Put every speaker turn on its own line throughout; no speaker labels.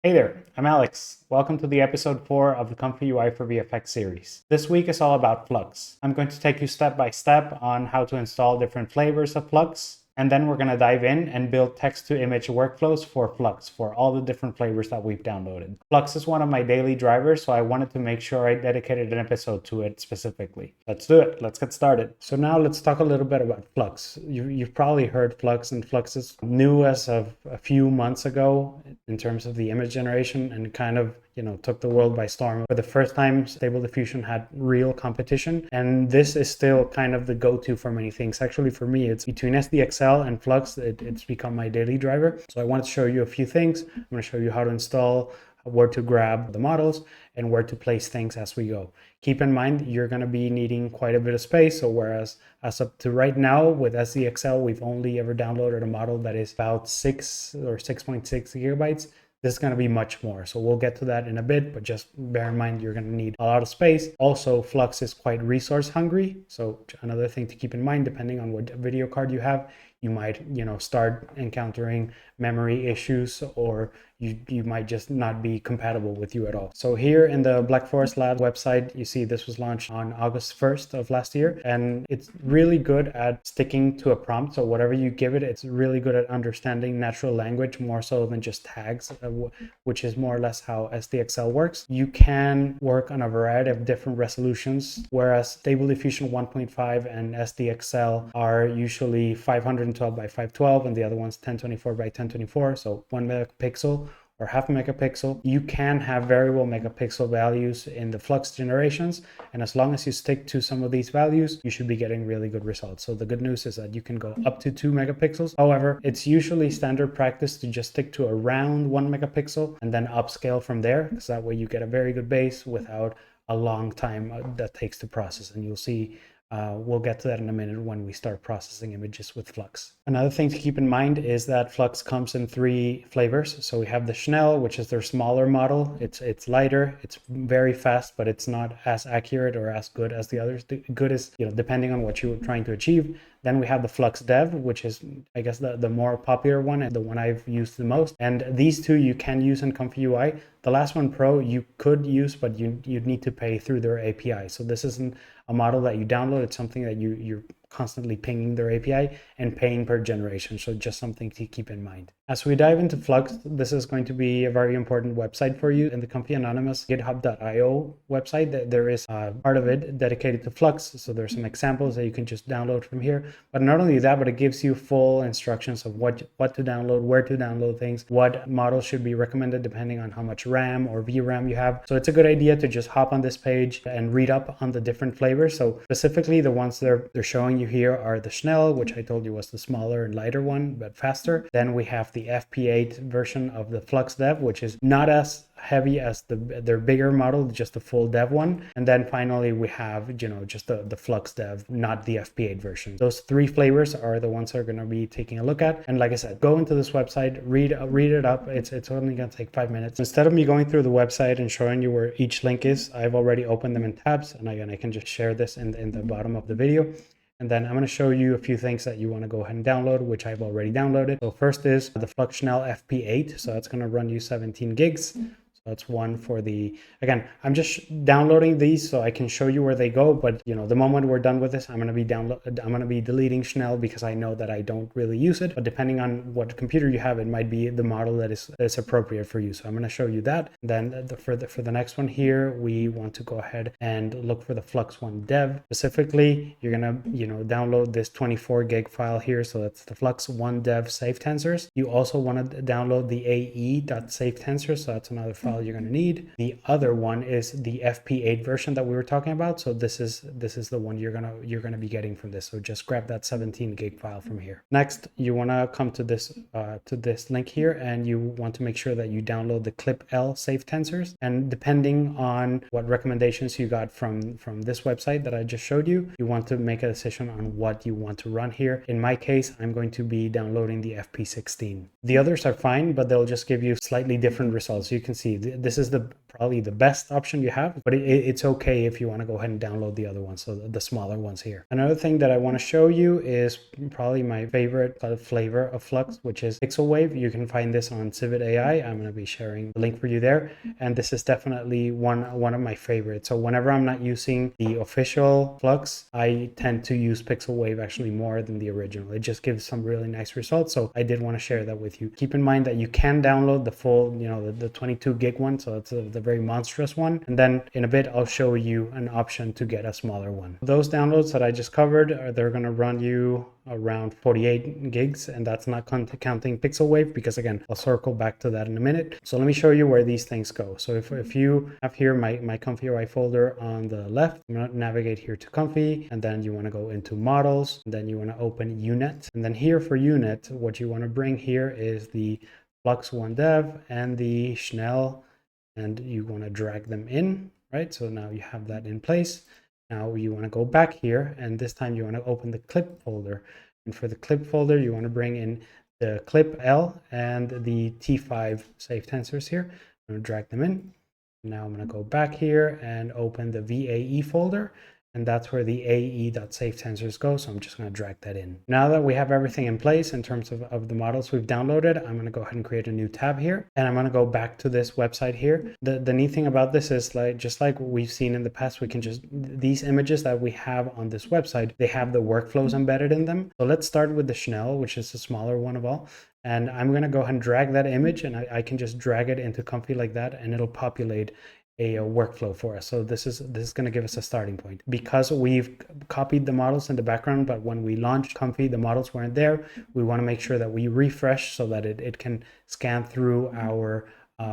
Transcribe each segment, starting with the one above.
Hey there, I'm Alex. Welcome to the episode 4 of the ComfyUI for VFX series. This week is all about Flux. I'm going to take you step by step on how to install different flavors of Flux, and then we're going to dive in and build text-to-image workflows for Flux for all the different flavors that we've downloaded. Flux is one of my daily drivers, so I wanted to make sure I dedicated an episode to it specifically. Let's do it. Let's get started. So now let's talk a little bit about Flux. You've probably heard Flux, and Flux is new as of a few months ago in terms of the image generation, and kind of took the world by storm. For the first time, Stable Diffusion had real competition, and this is still kind of the go-to for many things. Actually, for me, it's between SDXL and Flux, it's become my daily driver. So I wanted to show you a few things. I'm going to show you how to install, where to grab the models, and where to place things as we go. Keep in mind, you're going to be needing quite a bit of space. So whereas as up to right now with SDXL, we've only ever downloaded a model that is about 6 or 6.6 gigabytes. This is going to be much more. So we'll get to that in a bit, but just bear in mind, you're going to need a lot of space. Also, Flux is quite resource hungry. So another thing to keep in mind, depending on what video card you have, you might, start encountering memory issues, or you might just not be compatible with you at all. So here in the Black Forest Labs website, you see this was launched on August 1st of last year, and it's really good at sticking to a prompt. So whatever you give it, it's really good at understanding natural language more so than just tags, which is more or less how SDXL works. You can work on a variety of different resolutions, whereas Stable Diffusion 1.5 and SDXL are usually 512 by 512, and the other one's 1024 by 1024, so 1 megapixel or half a megapixel. You can have variable megapixel values in the Flux generations, and as long as you stick to some of these values, you should be getting really good results. So the good news is that you can go up to 2 megapixels. However, it's usually standard practice to just stick to around 1 megapixel and then upscale from there, because that way you get a very good base without a long time that takes to process. And you'll see we'll get to that in a minute when we start processing images with Flux. Another thing to keep in mind is that Flux comes in 3 flavors. So we have the Schnell, which is their smaller model. It's lighter, it's very fast, but it's not as accurate or as good as the others. The good is, depending on what you're trying to achieve. Then we have the Flux Dev, which is, I guess, the more popular one and the one I've used the most. And these two you can use in ComfyUI. The last one, Pro, you could use, but you'd need to pay through their API. So this isn't a model that you download. It's something that you're constantly pinging their API and paying per generation. So just something to keep in mind. As we dive into Flux, this is going to be a very important website for you. In the Comfy Anonymous GitHub.io website, there is a part of it dedicated to Flux. So there's some examples that you can just download from here. But not only that, but it gives you full instructions of what to download, where to download things, what models should be recommended depending on how much RAM or VRAM you have. So it's a good idea to just hop on this page and read up on the different flavors. So specifically the ones they're showing you here are the Schnell, which I told you was the smaller and lighter one, but faster. Then we have the FP8 version of the Flux Dev, which is not as heavy as their bigger model, just the full dev one. And then finally we have just the Flux Dev, not the FP8 version. Those 3 flavors are the ones that are going to be taking a look at. And like I said, go into this website, read it up. It's only going to take 5 minutes. Instead of me going through the website and showing you where each link is, I've already opened them in tabs, and again, I can just share this in the bottom of the video. And then I'm going to show you a few things that you want to go ahead and download, which I've already downloaded. So first is the Flux Schnell FP8. So that's going to run you 17 gigs. So that's one for the, again, I'm just downloading these so I can show you where they go. But the moment we're done with this, I'm going to be deleting Schnell because I know that I don't really use it. But depending on what computer you have, it might be the model that is appropriate for you. So I'm going to show you that. Then for the next one here, we want to go ahead and look for the Flux One Dev. Specifically, you're going to download this 24 gig file here. So that's the Flux One Dev Safe Tensors. You also want to download the AE.SafeTensor. So that's another file you're going to need. The other one is the FP8 version that we were talking about. So this is the one you're gonna be getting from this. So just grab that 17 gig file from here. Next, you want to come to this link here, and you want to make sure that you download the ClipL Safe Tensors. And depending on what recommendations you got from this website that I just showed you, you want to make a decision on what you want to run here. In my case, I'm going to be downloading the FP16. The others are fine, but they'll just give you slightly different results. You can see this is the probably the best option you have, but it's okay if you want to go ahead and download the other ones, so the smaller ones here. Another thing that I want to show you is probably my favorite flavor of Flux, which is PixelWave. You can find this on Civet AI. I'm going to be sharing the link for you there, and this is definitely one of my favorites. So whenever I'm not using the official Flux, I tend to use PixelWave actually more than the original. It just gives some really nice results, so I did want to share that with you. Keep in mind that you can download the full, the 22 gig one, so it's the very monstrous one, and then in a bit I'll show you an option to get a smaller one. Those downloads that I just covered, they're going to run you around 48 gigs, and that's not counting PixelWave, because again, I'll circle back to that in a minute. So let me show you where these things go. So if you have here my ComfyUI folder on the left, I'm going to navigate here to Comfy, and then you want to go into models, and then you want to open UNet, and then here for UNet, what you want to bring here is the Flux Dev and the Schnell, and you want to drag them in, right? So now you have that in place. Now you want to go back here, and this time you want to open the clip folder. And for the clip folder, you want to bring in the clip L and the T5 safe tensors here. I'm going to drag them in. Now I'm going to go back here and open the VAE folder, and that's where the ae.safe tensors go. So I'm just going to drag that in. Now that we have everything in place in terms of the models we've downloaded, I'm going to go ahead and create a new tab here, and I'm going to go back to this website here. The neat thing about this is, just like we've seen in the past, we can just, these images that we have on this website, they have the workflows embedded in them. So let's start with the Schnell, which is the smaller one of all. And I'm going to go ahead and drag that image, and I can just drag it into Comfy like that, and it'll populate a workflow for us. So this is going to give us a starting point. Because we've copied the models in the background, but when we launched Comfy, the models weren't there. We want to make sure that we refresh so that it can scan through our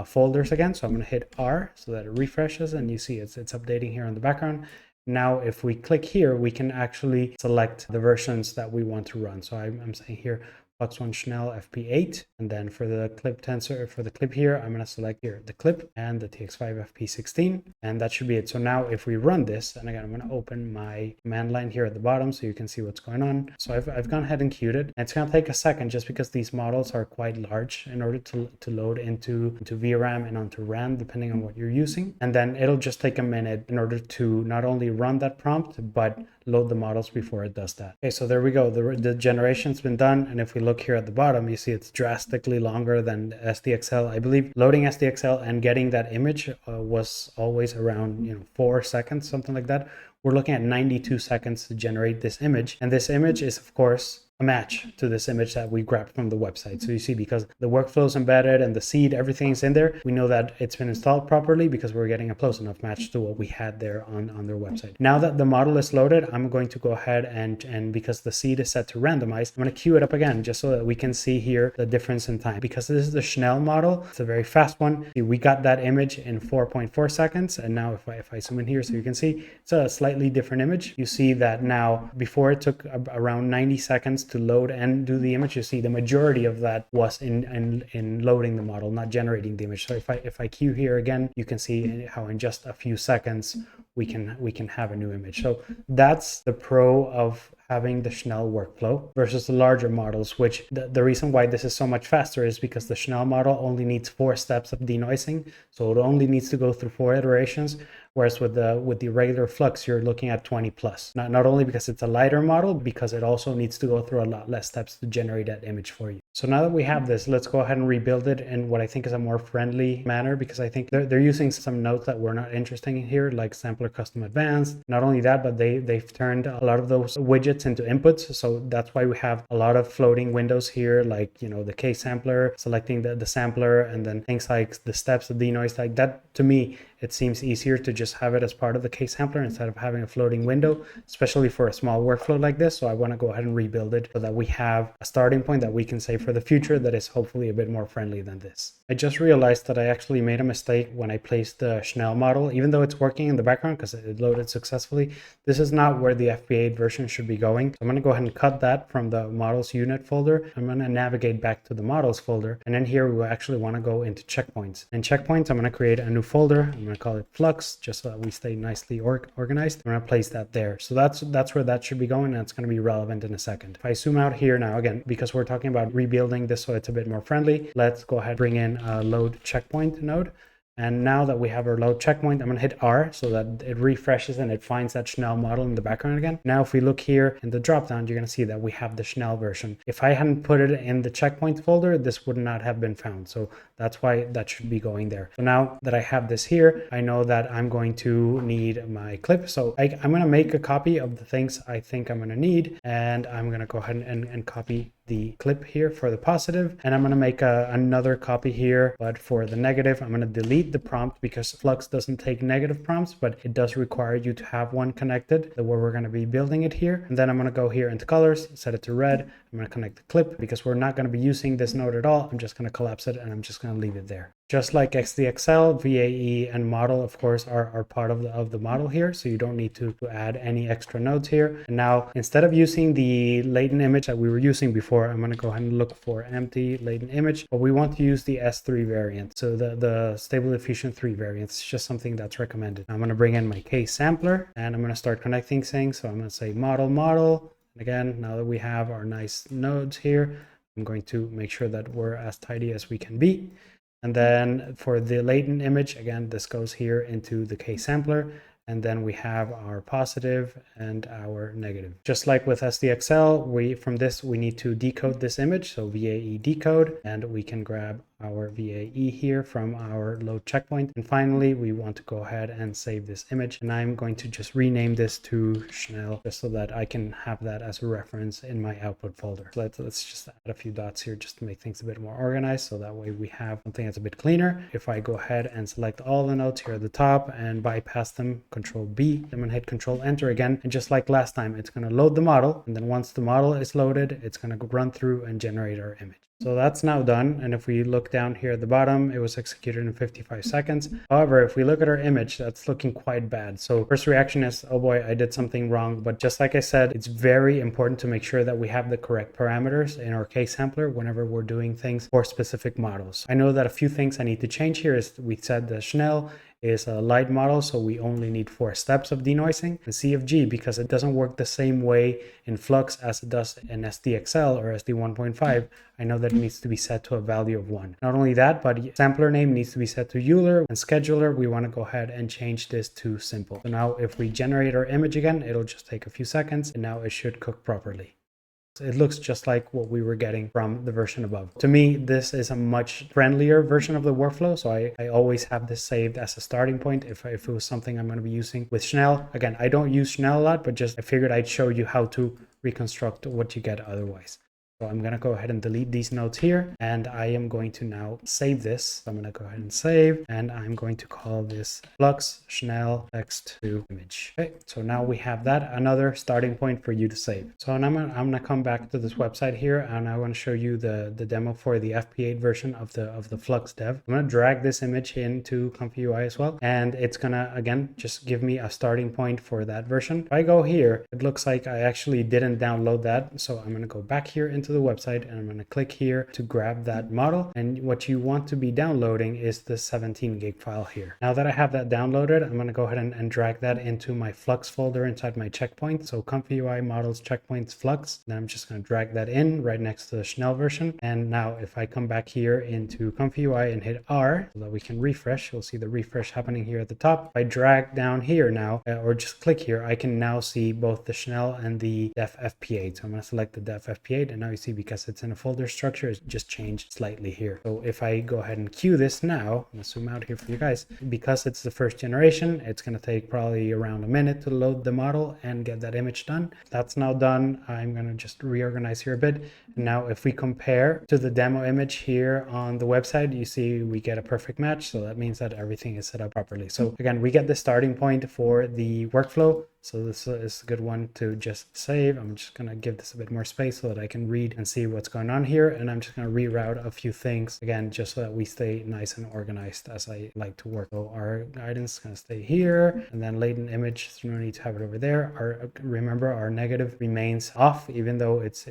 folders again. So I'm going to hit R so that it refreshes, and you see it's updating here on the background. Now, if we click here, we can actually select the versions that we want to run. So I'm saying here, Flux Schnell FP8, and then for the clip tensor, for the clip here, I'm going to select here the clip and the TXT2IMG FP16, and that should be it. So now if we run this, and again, I'm going to open my command line here at the bottom so you can see what's going on. So I've gone ahead and queued it, and it's going to take a second just because these models are quite large in order to load into VRAM and onto RAM, depending on what you're using. And then it'll just take a minute in order to not only run that prompt, but load the models before it does that. Okay, so there we go. The generation's been done, and if we look here at the bottom, you see it's drastically longer than SDXL. I believe loading SDXL and getting that image was always around 4 seconds, something like that. We're looking at 92 seconds to generate this image, and this image is of course a match to this image that we grabbed from the website. So you see, because the workflow is embedded and the seed, everything's in there, we know that it's been installed properly because we're getting a close enough match to what we had there on their website. Now that the model is loaded, I'm going to go ahead and because the seed is set to randomize, I'm going to queue it up again just so that we can see here the difference in time. Because this is the Schnell model, it's a very fast one. See, we got that image in 4.4 seconds, and now if I zoom in here so you can see, it's a slightly different image. You see that now, before it took around 90 seconds to load and do the image, you see the majority of that was in loading the model, not generating the image. So if I queue here again, you can see how in just a few seconds we can have a new image. So that's the pro of having the Schnell workflow versus the larger models, which the reason why this is so much faster is because the Schnell model only needs 4 steps of denoising. So it only needs to go through 4 iterations, whereas with the regular Flux, you're looking at 20 plus. Not only because it's a lighter model, because it also needs to go through a lot less steps to generate that image for you. So now that we have this, let's go ahead and rebuild it in what I think is a more friendly manner, because I think they're using some nodes that we're not interested in here, like Sampler Custom Advanced. Not only that, but they've turned a lot of those widgets into inputs. So that's why we have a lot of floating windows here, like, the K sampler, selecting the sampler, and then things like the steps of denoise. Like that, to me, it seems easier to just have it as part of the K sampler instead of having a floating window, especially for a small workflow like this. So I want to go ahead and rebuild it so that we have a starting point that we can say for the future that is hopefully a bit more friendly than this. I just realized that I actually made a mistake when I placed the Schnell model. Even though it's working in the background because it loaded successfully, this is not where the FP8 version should be going. So I'm going to go ahead and cut that from the models unit folder. I'm going to navigate back to the models folder, and then here we actually want to go into checkpoints. In checkpoints, I'm going to create a new folder. I'm going to call it Flux, just so that we stay nicely organized. I'm going to place that there. So that's where that should be going, and it's going to be relevant in a second. If I zoom out here now, again, because we're talking about rebuilding this so it's a bit more friendly, let's go ahead and bring in a load checkpoint node. And now that we have our load checkpoint, I'm going to hit R so that it refreshes and it finds that Schnell model in the background again. Now, if we look here in the dropdown, you're going to see that we have the Schnell version. If I hadn't put it in the checkpoints folder, this would not have been found. So that's why that should be going there. So now that I have this here, I know that I'm going to need my clip. So I'm going to make a copy of the things I think I'm going to need. And I'm going to go ahead and copy the clip here for the positive, and I'm going to make another copy here, but for the negative I'm going to delete the prompt because Flux doesn't take negative prompts, but it does require you to have one connected where we're going to be building it here. And then I'm going to go here into colors, set it to red. I'm going to connect the clip because we're not going to be using this node at all. I'm just going to collapse it and I'm just going to leave it there. Just like XDXL, VAE, and model, of course, are part of the model here, so you don't need to add any extra nodes here. And now, instead of using the latent image that we were using before, I'm going to go ahead and look for empty latent image, but we want to use the S3 variant, so the Stable Diffusion 3 variant. It's just something that's recommended. I'm going to bring in my case sampler, and I'm going to start connecting things. So I'm going to say model. And again, now that we have our nice nodes here, I'm going to make sure that we're as tidy as we can be. And then for the latent image, again, this goes here into the case sampler. And then we have our positive and our negative. Just like with SDXL, from this, we need to decode this image. So VAE decode, and we can grab our VAE here from our load checkpoint. And finally, we want to go ahead and save this image. And I'm going to just rename this to Schnell just so that I can have that as a reference in my output folder. So let's just add a few dots here just to make things a bit more organized. So that way we have something that's a bit cleaner. If I go ahead and select all the nodes here at the top and bypass them, Control B, I'm going to hit Control Enter again. And just like last time, it's going to load the model. And then once the model is loaded, it's going to run through and generate our image. So that's now done. And if we look down here at the bottom, it was executed in 55 seconds. However, if we look at our image, that's looking quite bad. So first reaction is, oh boy, I did something wrong. But just like I said, it's very important to make sure that we have the correct parameters in our case sampler whenever we're doing things for specific models. I know that a few things I need to change here is we said the Schnell is a light model, so we only need 4 steps of denoising. And CFG, because it doesn't work the same way in Flux as it does in SDXL or SD1.5, I know that it needs to be set to a value of 1. Not only that, but sampler name needs to be set to Euler, and scheduler, we want to go ahead and change this to simple. So now if we generate our image again, it'll just take a few seconds, and now it should cook properly. It looks just like what we were getting from the version above. To me, this is a much friendlier version of the workflow. So I always have this saved as a starting point if it was something I'm going to be using with Schnell. Again, I don't use Schnell a lot, but just I figured I'd show you how to reconstruct what you get otherwise. So I'm going to go ahead and delete these nodes here, and I am going to now save this. So I'm going to go ahead and save, and I'm going to call this Flux Schnell TXT2IMG. Okay, so now we have that, another starting point for you to save. So now I'm going to come back to this website here, and I want to show you the demo for the FP8 version of the Flux Dev. I'm going to drag this image into ComfyUI as well, and it's going to, again, just give me a starting point for that version. If I go here, it looks like I actually didn't download that. So I'm going to go back here into the website, and I'm going to click here to grab that model. And what you want to be downloading is the 17 gig file here. Now that I have that downloaded, I'm going to go ahead and drag that into my Flux folder inside my checkpoint. So ComfyUI models checkpoints Flux. Then I'm just going to drag that in right next to the Schnell version. And now if I come back here into ComfyUI and hit R so that we can refresh, you'll see the refresh happening here at the top. If I drag down here now, or just click here, I can now see both the Schnell and the Dev FP8. So I'm going to select the Dev FP8, and now you see because it's in a folder structure, it's just changed slightly here. So if I go ahead and queue this now, I'm going to zoom out here for you guys, because it's the first generation, it's going to take probably around a minute to load the model and get that image done. That's now done. I'm going to just reorganize here a bit. And now if we compare to the demo image here on the website, you see we get a perfect match. So that means that everything is set up properly. So again, we get the starting point for the workflow. So this is a good one to just save. I'm just going to give this a bit more space so that I can read and see what's going on here. And I'm just going to reroute a few things, again, just so that we stay nice and organized as I like to work. So our guidance is going to stay here, and then latent image, so no need to have it over there. Remember, our negative remains off, even though it's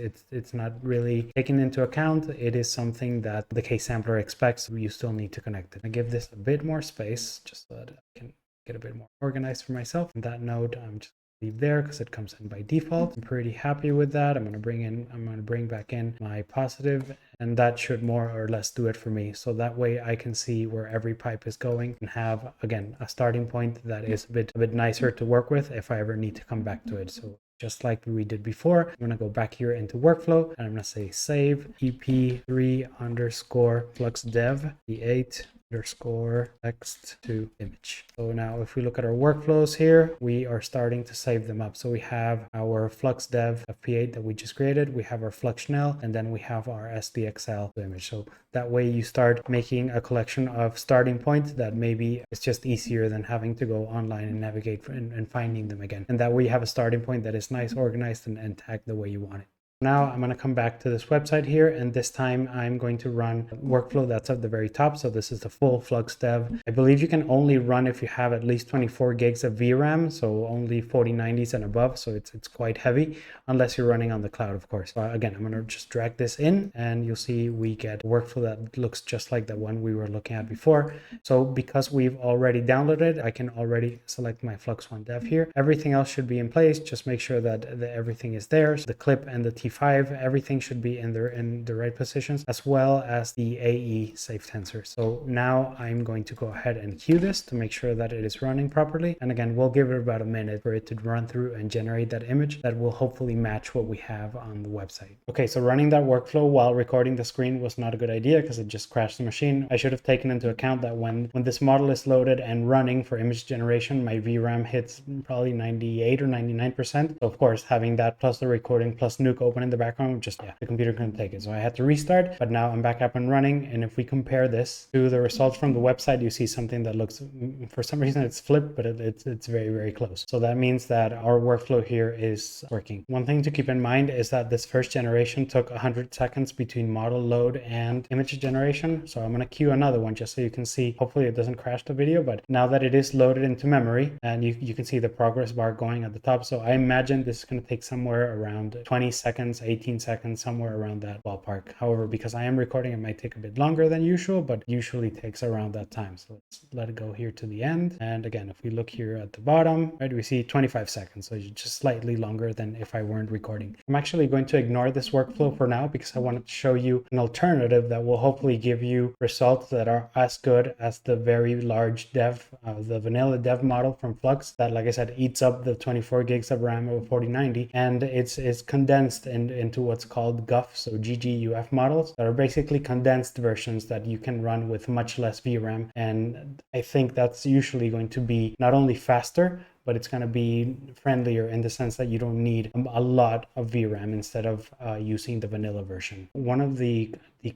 not really taken into account. It is something that the case sampler expects. So you still need to connect it. I give this a bit more space just so that I can get a bit more organized for myself. On that note, I'm just leave there because it comes in by default. I'm pretty happy with that. I'm going to bring back in my positive, and that should more or less do it for me. So that way I can see where every pipe is going and have, again, a starting point that is a bit nicer to work with if I ever need to come back to it. So just like we did before, I'm going to go back here into workflow and I'm going to say save ep3 underscore flux dev FP8 underscore text to image. So now if we look at our workflows here, we are starting to save them up. So we have our Flux Dev FP8 that we just created, we have our Flux Schnell, and then we have our SDXL image. So that way you start making a collection of starting points that maybe it's just easier than having to go online and navigate and finding them again. And that way you have a starting point that is nice, organized, and tagged the way you want it. Now I'm going to come back to this website here, and this time I'm going to run workflow that's at the very top. So this is the full Flux Dev. I believe you can only run if you have at least 24 gigs of VRAM, so only 4090s and above. So it's quite heavy unless you're running on the cloud, of course. Again, I'm going to just drag this in and you'll see we get a workflow that looks just like the one we were looking at before. So because we've already downloaded, I can already select my Flux One Dev here. Everything else should be in place. Just make sure that everything is there. So the clip and the T5, everything should be in the right positions, as well as the AE safe tensor. So now I'm going to go ahead and queue this to make sure that it is running properly. And again, we'll give it about a minute for it to run through and generate that image that will hopefully match what we have on the website. Okay, so running that workflow while recording the screen was not a good idea because it just crashed the machine. I should have taken into account that when this model is loaded and running for image generation, my VRAM hits probably 98 or 99%. So of course, having that plus the recording plus Nuke open in the background, just the computer couldn't take it. So I had to restart, but now I'm back up and running. And if we compare this to the results from the website, you see something that looks, for some reason it's flipped, but it's very, very close. So that means that our workflow here is working. One thing to keep in mind is that this first generation took 100 seconds between model load and image generation. So I'm going to queue another one just so you can see, hopefully it doesn't crash the video, but now that it is loaded into memory and you can see the progress bar going at the top. So I imagine this is going to take somewhere around 20 seconds, 18 seconds, somewhere around that ballpark. However, because I am recording, it might take a bit longer than usual, but usually takes around that time. So let's let it go here to the end. And again, if we look here at the bottom, right, we see 25 seconds. So it's just slightly longer than if I weren't recording. I'm actually going to ignore this workflow for now because I wanted to show you an alternative that will hopefully give you results that are as good as the very large dev, the vanilla dev model from Flux that, like I said, eats up the 24 gigs of RAM of 4090, and it's condensed into what's called GUF, so GGUF models that are basically condensed versions that you can run with much less VRAM. And I think that's usually going to be not only faster, but it's going to be friendlier in the sense that you don't need a lot of VRAM instead of using the vanilla version. One of the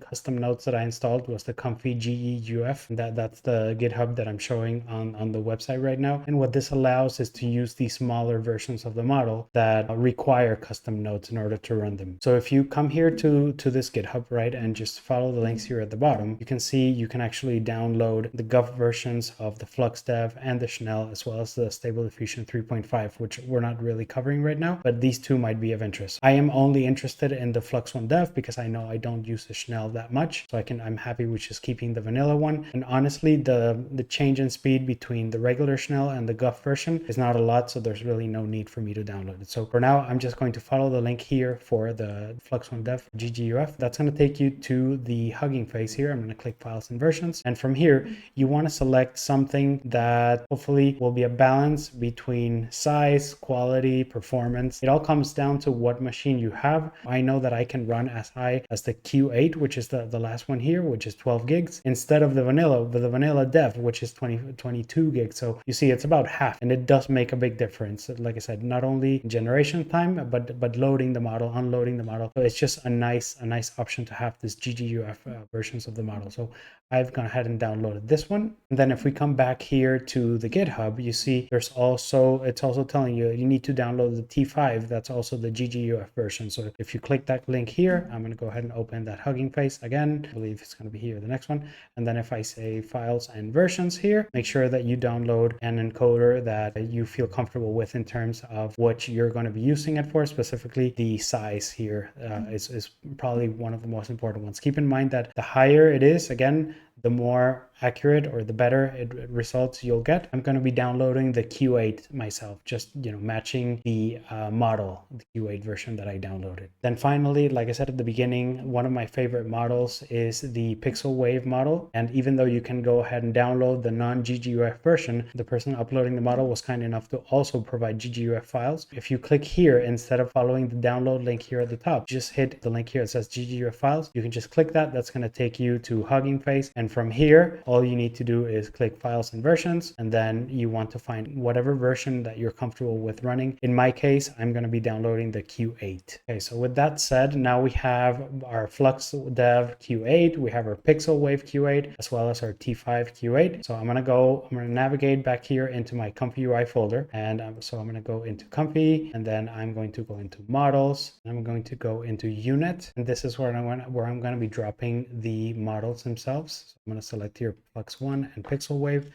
custom nodes that I installed was the Comfy GGUF. That's the GitHub that I'm showing on the website right now. And what this allows is to use these smaller versions of the model that require custom nodes in order to run them. So if you come here to this GitHub, right, and just follow the links here at the bottom, you can see you can actually download the GUF versions of the Flux Dev and the Schnell, as well as the Stable Diffusion 3.5, which we're not really covering right now, but these two might be of interest. I am only interested in the Flux One Dev because I know I don't use the Schnell that much, so I'm happy with just keeping the vanilla one. And honestly, the change in speed between the regular Schnell and the GUF version is not a lot, so there's really no need for me to download it. So for now, I'm just going to follow the link here for the Flux One Dev GGUF. That's going to take you to the Hugging Face here. I'm going to click Files and Versions, and from here you want to select something that hopefully will be a balance between size, quality, performance. It all comes down to what machine you have. I know that I can run as high as the Q8, which is the last one here, which is 12 gigs, instead of the vanilla dev, which is 22 gigs. So you see it's about half, and it does make a big difference. Like I said, not only generation time, but loading the model, unloading the model. So it's just a nice option to have this GGUF versions of the model. So I've gone ahead and downloaded this one. And then if we come back here to the GitHub, you see it's also telling you need to download the T5. That's also the GGUF version. So if you click that link here, I'm going to go ahead and open that Hugging Face again. I believe it's going to be here, the next one. And then if I say Files and Versions here, make sure that you download an encoder that you feel comfortable with in terms of what you're going to be using it for. Specifically, the size here is probably one of the most important ones. Keep in mind that the higher it is, again, the more accurate or the better results you'll get. I'm going to be downloading the Q8 myself, just matching the model, the Q8 version that I downloaded. Then finally, like I said at the beginning, one of my favorite models is the PixelWave model. And even though you can go ahead and download the non-GGUF version, the person uploading the model was kind enough to also provide GGUF files. If you click here, instead of following the download link here at the top, just hit the link here that says GGUF files. You can just click that. That's going to take you to Hugging Face. And from here, all you need to do is click Files and Versions, and then you want to find whatever version that you're comfortable with running. In my case, I'm going to be downloading the Q8. Okay, so with that said, now we have our Flux Dev Q8, we have our PixelWave Q8, as well as our T5 Q8. So I'm going to navigate back here into my ComfyUI folder, and so I'm going to go into Comfy, and then I'm going to go into Models, and I'm going to go into Unit, and this is where I'm going to be dropping the models themselves. So I'm going to select here Flux 1 and PixelWave,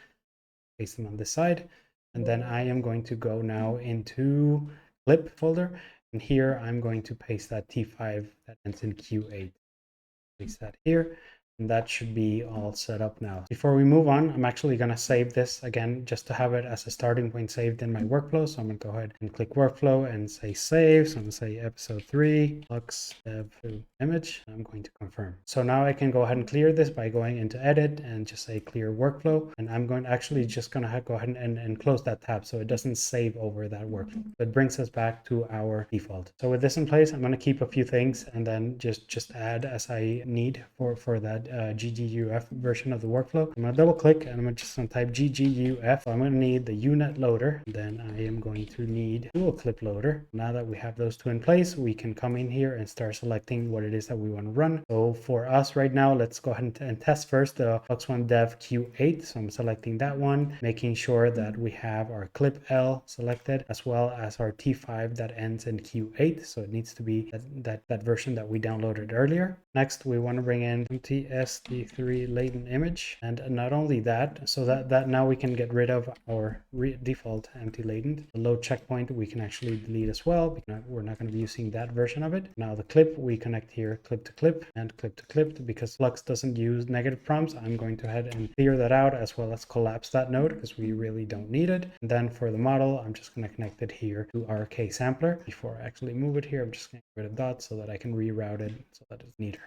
paste them on this side, and then I am going to go now into Clip folder, and here I'm going to paste that T5 that ends in Q8. Paste that here, and that should be all set up now. Before we move on, I'm actually going to save this again just to have it as a starting point saved in my workflow. So I'm going to go ahead and click workflow and say save. So I'm going to say episode 3 Flux Dev image. I'm going to confirm. So now I can go ahead and clear this by going into edit and just say clear workflow. And I'm going to actually just going to go ahead and close that tab so it doesn't save over that workflow. So it brings us back to our default. So with this in place, I'm going to keep a few things and then just add as I need for that GGUF version of the workflow. I'm going to double click and I'm just going to type GGUF. So I'm going to need the unit loader. Then I am going to need dual clip loader. Now that we have those two in place, we can come in here and start selecting what it is that we want to run. So for us right now, let's go ahead and test first the Flux One Dev Q8. So I'm selecting that one, making sure that we have our clip L selected as well as our T5 that ends in Q8. So it needs to be that version that we downloaded earlier. Next, we want to bring in TXT2IMG latent image, and not only that, so that now we can get rid of our default empty latent. The load checkpoint we can actually delete as well because we're not going to be using that version of it. Now the clip, we connect here clip to clip and clip to clip. Because Flux doesn't use negative prompts, I'm going to head and clear that out as well as collapse that node because we really don't need it. And then for the model, I'm just going to connect it here to our K sampler. Before I actually move it here, I'm just going to get rid of dots so that I can reroute it so that it's neater.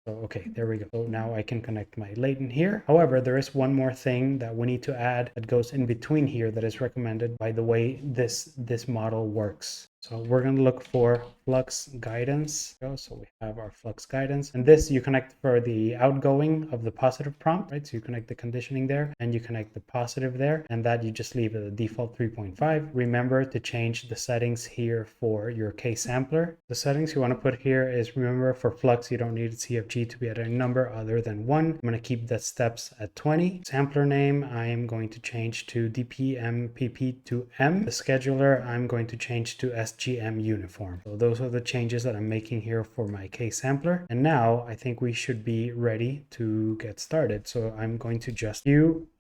So, okay, there we go. So now I can connect my latent here. However, there is one more thing that we need to add that goes in between here that is recommended by the way this model works. So we're going to look for Flux guidance. So we have our Flux guidance, and this you connect for the outgoing of the positive prompt, right? So you connect the conditioning there and you connect the positive there, and that you just leave it at default 3.5. Remember to change the settings here for your K sampler. The settings you want to put here is, remember, for Flux, you don't need CFG to be at a number other than 1. I'm going to keep the steps at 20. Sampler name, I am going to change to DPMPP2M. The scheduler, I'm going to change to SGM uniform. So those are the changes that I'm making here for my K sampler. And now I think we should be ready to get started. So I'm going to just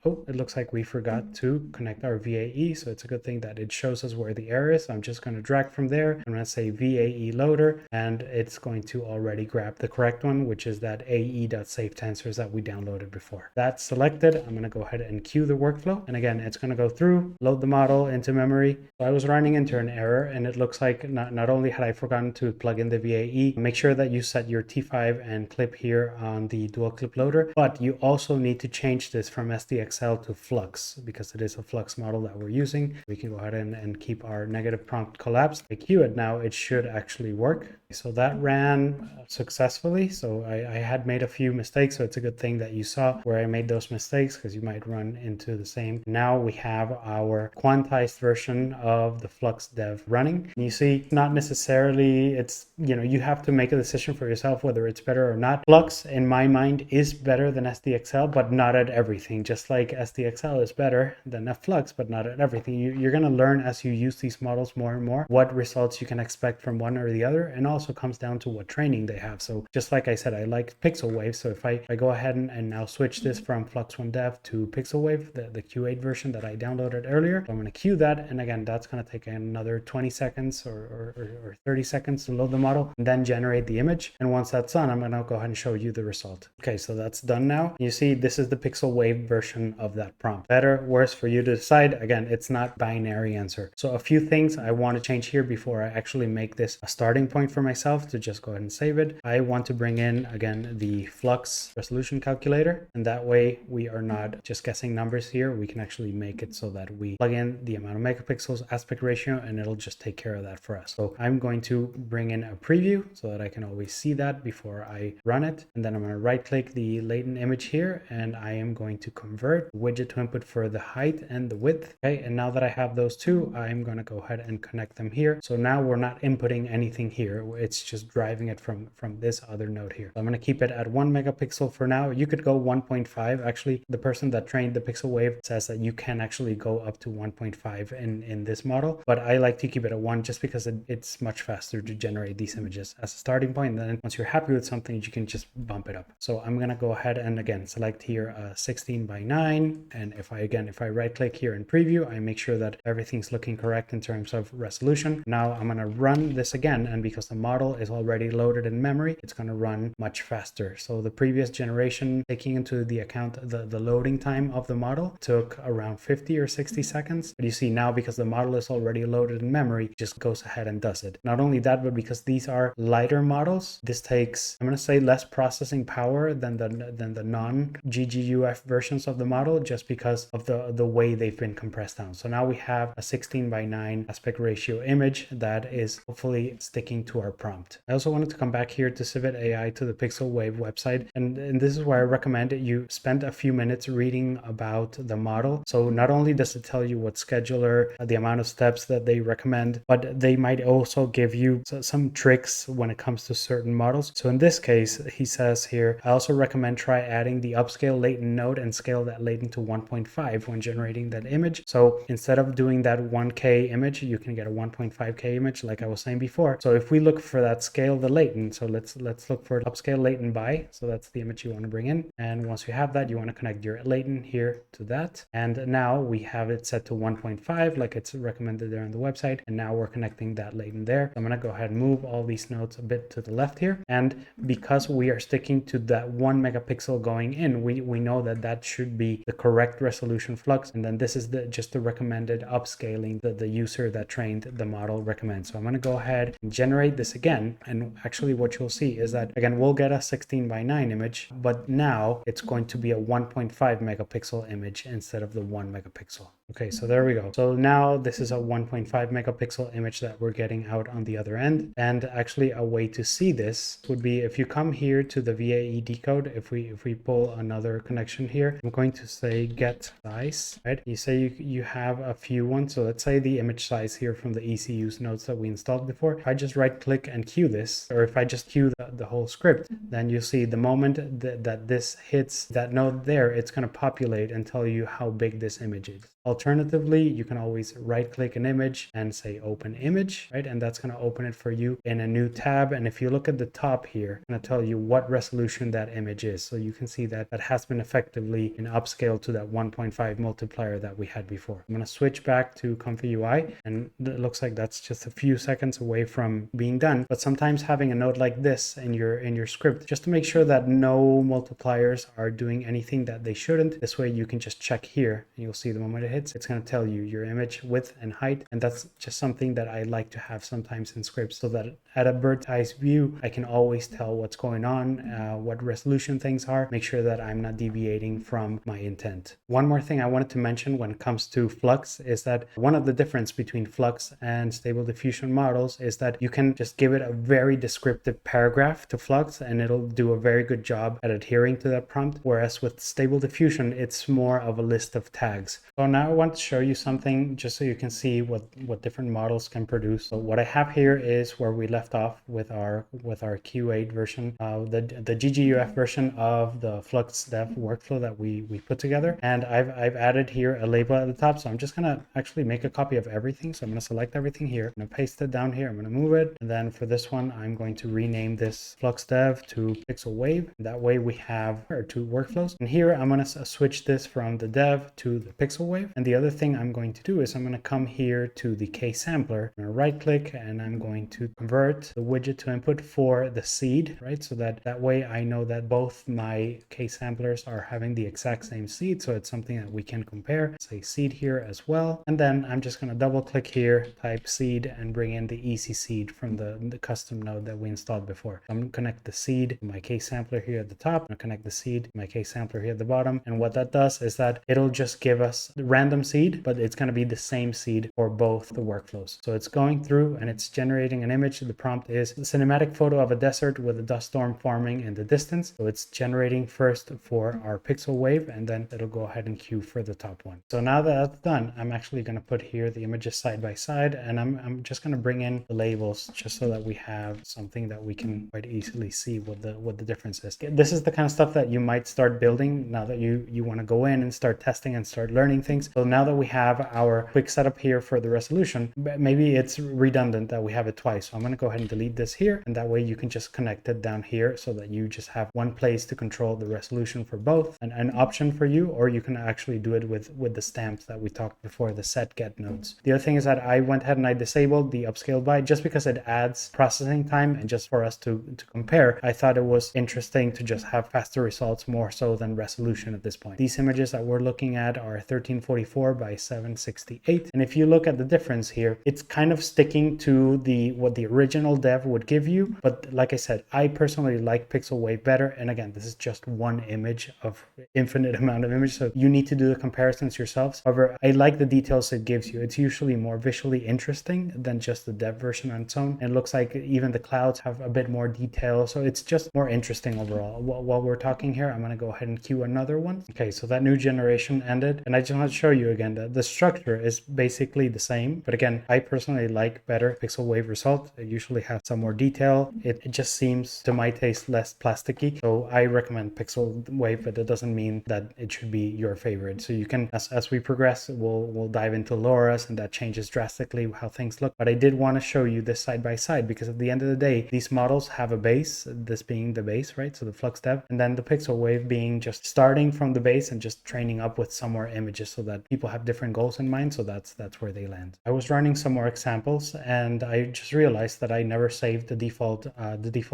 oh, it looks like we forgot to connect our VAE. So it's a good thing that it shows us where the error is. So I'm just going to drag from there. I'm going to say VAE loader, and it's going to already grab the correct one, which is that AE.save tensors that we downloaded before. That's selected. I'm going to go ahead and queue the workflow. And again, it's going to go through, load the model into memory. So I was running into an error, and it looks like not only had I forgotten to plug in the VAE, make sure that you set your T5 and clip here on the dual clip loader, but you also need to change this from SDXL to Flux because it is a Flux model that we're using. We can go ahead and keep our negative prompt collapsed. I queue it now, it should actually work. So that ran successfully. So I had made a few mistakes, so it's a good thing that you saw where I made those mistakes because you might run into the same. Now we have our quantized version of the Flux Dev running. And you see, not necessarily, it's, you have to make a decision for yourself whether it's better or not. Flux, in my mind, is better than SDXL, but not at everything. Just like SDXL is better than Flux, but not at everything. You're going to learn as you use these models more and more what results you can expect from one or the other, and also comes down to what training they have. So just like I said, I like PixelWave. So if I go ahead and now switch this from Flux One Dev to PixelWave, the Q8 version that I downloaded earlier, I'm going to queue that. And again, that's going to take another 20 seconds seconds or 30 seconds to load the model, and then generate the image. And once that's done, I'm going to go ahead and show you the result. Okay, so that's done now. You see, this is the PixelWave version of that prompt. Better, worse for you to decide. Again, it's not binary answer. So a few things I want to change here before I actually make this a starting point for myself to just go ahead and save it. I want to bring in, again, the Flux resolution calculator, and that way we are not just guessing numbers here. We can actually make it so that we plug in the amount of megapixels, aspect ratio, and it'll just take care of that for us. So I'm going to bring in a preview so that I can always see that before I run it. And then I'm going to right click the latent image here, and I am going to convert widget to input for the height and the width. Okay, and now that I have those two, I'm going to go ahead and connect them here. So now we're not inputting anything here. It's just driving it from this other node here. So I'm going to keep it at 1 megapixel for now. You could go 1.5. Actually, the person that trained the PixelWave says that you can actually go up to 1.5 in this model, but I like to keep it at 1 just because it's much faster to generate these images as a starting point. And then once you're happy with something, you can just bump it up. So I'm going to go ahead and again select here 16 by 9, and if I right click here in preview, I make sure that everything's looking correct in terms of resolution. Now I'm going to run this again, and because the model is already loaded in memory, it's going to run much faster. So the previous generation, taking into the account the loading time of the model, took around 50 or 60 seconds. But you see now, because the model is already loaded in memory, it just goes ahead and does it. Not only that, but because these are lighter models, this takes, I'm going to say, less processing power than the non-GGUF versions of the model, just because of the way they've been compressed down. So now we have a 16 by 9 aspect ratio image that is hopefully sticking to our prompt. I also wanted to come back here to Civet AI, to the PixelWave website, and this is where I recommend you spend a few minutes reading about the model. So not only does it tell you what scheduler, the amount of steps that they recommend, but they might also give you some tricks when it comes to certain models. So in this case, he says here, I also recommend try adding the upscale latent node and scale that latent to 1.5 when generating that image. So instead of doing that 1K image, you can get a 1.5K image, like I was saying before. So if we look for that scale the latent, so let's look for upscale latent by, so that's the image you want to bring in. And once you have that, you want to connect your latent here to that. And now we have it set to 1.5, like it's recommended there on the website. And now we're connecting that latent there. I'm going to go ahead and move all these nodes a bit to the left here. And because we are sticking to that 1 megapixel going in, we know that that should be the correct resolution flux. And then this is just the recommended upscaling that the user that trained the model recommends. So I'm going to go ahead and generate this again. And actually what you'll see is that, again, we'll get a 16 by 9 image, but now it's going to be a 1.5 megapixel image instead of the 1 megapixel. Okay, so there we go. So now this is a 1.5 megapixel image that we're getting out on the other end. And actually a way to see this would be if you come here to the VAE decode, if we pull another connection here, I'm going to say get size, right? You say you have a few ones. So let's say the image size here from the ECUs nodes that we installed before. If I just right click and queue this, or if I just queue the whole script, then you'll see the moment that this hits that node there, it's going to populate and tell you how big this image is. Alternatively, you can always right click an image and say open image, right? And that's going to open it for you in a new tab. And if you look at the top here, it's going to tell you what resolution that image is. So you can see that that has been effectively an upscale to that 1.5 multiplier that we had before. I'm going to switch back to ComfyUI, and it looks like that's just a few seconds away from being done. But sometimes having a node like this in your script, just to make sure that no multipliers are doing anything that they shouldn't. This way you can just check here and you'll see the moment it hits, it's going to tell you your image width and height. And that's just something that I like to have sometimes in scripts, so that at a bird's eye view, I can always tell what's going on, what resolution things are, make sure that I'm not deviating from my intent. One more thing I wanted to mention when it comes to Flux is that one of the difference between Flux and Stable Diffusion models is that you can just give it a very descriptive paragraph to Flux and it'll do a very good job at adhering to that prompt. Whereas with Stable Diffusion, it's more of a list of tags. So now I want to show you something just so you can see what different models can produce. So what I have here is where we left off with our Q8 version, the GGUF version of the Flux Dev workflow that we put together. And I've added here a label at the top. So I'm just gonna actually make a copy of everything. So I'm gonna select everything here. I'm gonna paste it down here. I'm gonna move it. And then for this one, I'm going to rename this Flux Dev to PixelWave. That way we have our two workflows. And here I'm gonna switch this from the dev to the PixelWave. And the other thing I'm going to do is I'm going to come here to the KSample sampler. I'm going to right click and I'm going to convert the widget to input for the seed, right? So that way I know that both my case samplers are having the exact same seed. So it's something that we can compare. Say seed here as well. And then I'm just going to double click here, type seed, and bring in the easy seed from the custom node that we installed before. I'm going to connect the seed to my case sampler here at the top. I'm going to connect the seed to my case sampler here at the bottom. And what that does is that it'll just give us the random seed, but it's going to be the same seed for both the workflows. So it's going through and it's generating an image. The prompt is a cinematic photo of a desert with a dust storm forming in the distance. So it's generating first for our PixelWave, and then it'll go ahead and queue for the top one. So now that that's done, I'm actually going to put here the images side by side, and I'm just going to bring in the labels just so that we have something that we can quite easily see what the difference is. This is the kind of stuff that you might start building now that you want to go in and start testing and start learning things. So now that we have our quick setup here for the resolution, maybe it's redundant that we have it twice. So I'm going to go ahead and delete this here, and that way you can just connect it down here so that you just have one place to control the resolution for both, and an option for you, or you can actually do it with the stamps that we talked before, the set get nodes. The other thing is that I went ahead and I disabled the upscale by just because it adds processing time, and just for us to compare, I thought it was interesting to just have faster results more so than resolution at this point. These images that we're looking at are 1344 by 768, and if you look at the difference here, it's kind of sticking to what the original dev would give you, but like I said, I personally like PixelWave better, and again, this is just one image of infinite amount of images, so you need to do the comparisons yourselves. However, I like the details it gives you. It's usually more visually interesting than just the dev version on its own, and it looks like even the clouds have a bit more detail, so it's just more interesting overall. While we're talking here, I'm going to go ahead and queue another one. Okay, so that new generation ended, and I just want to show you again that the structure is basically the same, but again, I personally like better PixelWave result. It usually has some more detail. It just seems, to my taste, less plasticky, so I recommend PixelWave, but it doesn't mean that it should be your favorite. So you can, as we progress, we'll dive into LoRa's, and that changes drastically how things look. But I did want to show you this side by side, because at the end of the day, these models have a base, this being the base, right? So the Flux Dev, and then the PixelWave being just starting from the base and just training up with some more images so that people have different goals in mind. So that's where they land. I was running some more examples, and I just realized that I never saved the default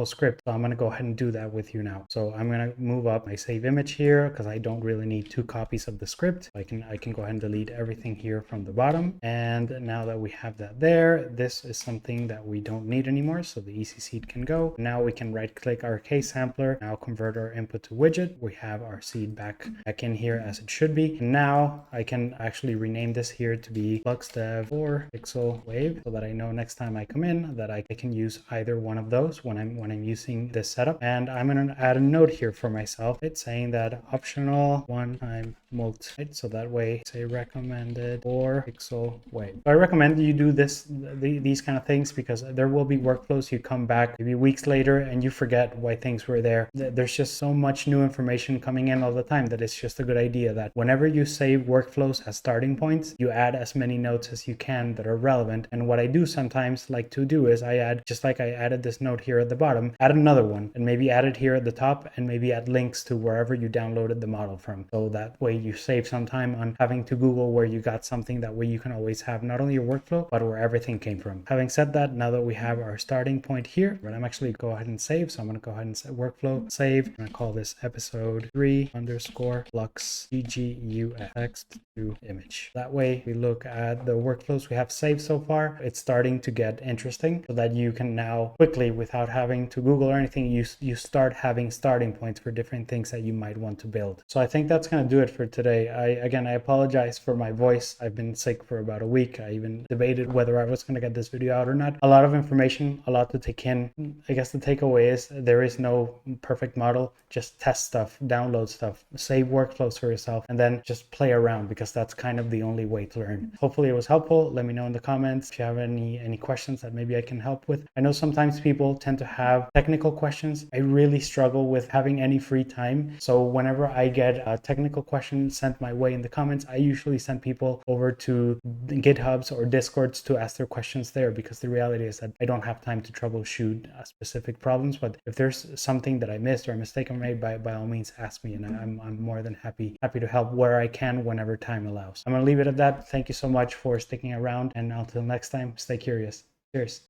script. So I'm going to go ahead and do that with you now. So I'm going to move up my save image here because I don't really need 2 copies of the script. I can go ahead and delete everything here from the bottom. And now that we have that there, this is something that we don't need anymore. So the easy seed can go. Now we can right click our case sampler. Now convert our input to widget. We have our seed back in here as it should be. And now I can actually rename this here to be Flux Dev or PixelWave, so that I know next time I come in that I can use either one of those when I'm using this setup. And I'm going to add a note here for myself. It's saying that optional one-time multi, right? So that way, say recommended for PixelWave. So I recommend you do these kind of things, because there will be workflows you come back maybe weeks later and you forget why things were there. There's just so much new information coming in all the time that it's just a good idea that whenever you save workflows as starting points, you add as many notes as you can that are relevant. And what I do sometimes like to do is I add, just like I added this note here at the bottom, add another one, and maybe add it here at the top, and maybe add links to wherever you downloaded the model from. So that way you save some time on having to Google where you got something. That way you can always have not only your workflow, but where everything came from. Having said that, now that we have our starting point here, but I'm actually go ahead and save. So I'm going to go ahead and say workflow, save. I'm going to call this episode 3 _ Flux GGUF to image. That way we look at the workflows we have saved so far. It's starting to get interesting, so that you can now quickly, without having to Google or anything, you start having starting points for different things that you might want to build. So I think that's going to do it for today. I apologize for my voice. I've been sick for about a week. I even debated whether I was going to get this video out or not. A lot of information, a lot to take in. I guess the takeaway is there is no perfect model. Just test stuff, download stuff, save workflows for yourself, and then just play around, because that's kind of the only way to learn. Hopefully it was helpful. Let me know in the comments if you have any questions that maybe I can help with. I know sometimes people tend to have technical questions. I really struggle with having any free time. So whenever I get a technical question questions sent my way in the comments, I usually send people over to GitHubs or Discords to ask their questions there, because the reality is that I don't have time to troubleshoot specific problems. But if there's something that I missed or a mistake I made, by all means ask me, and I'm more than happy to help where I can whenever time allows. I'm gonna leave it at that. Thank you so much for sticking around, and until next time, stay curious. Cheers.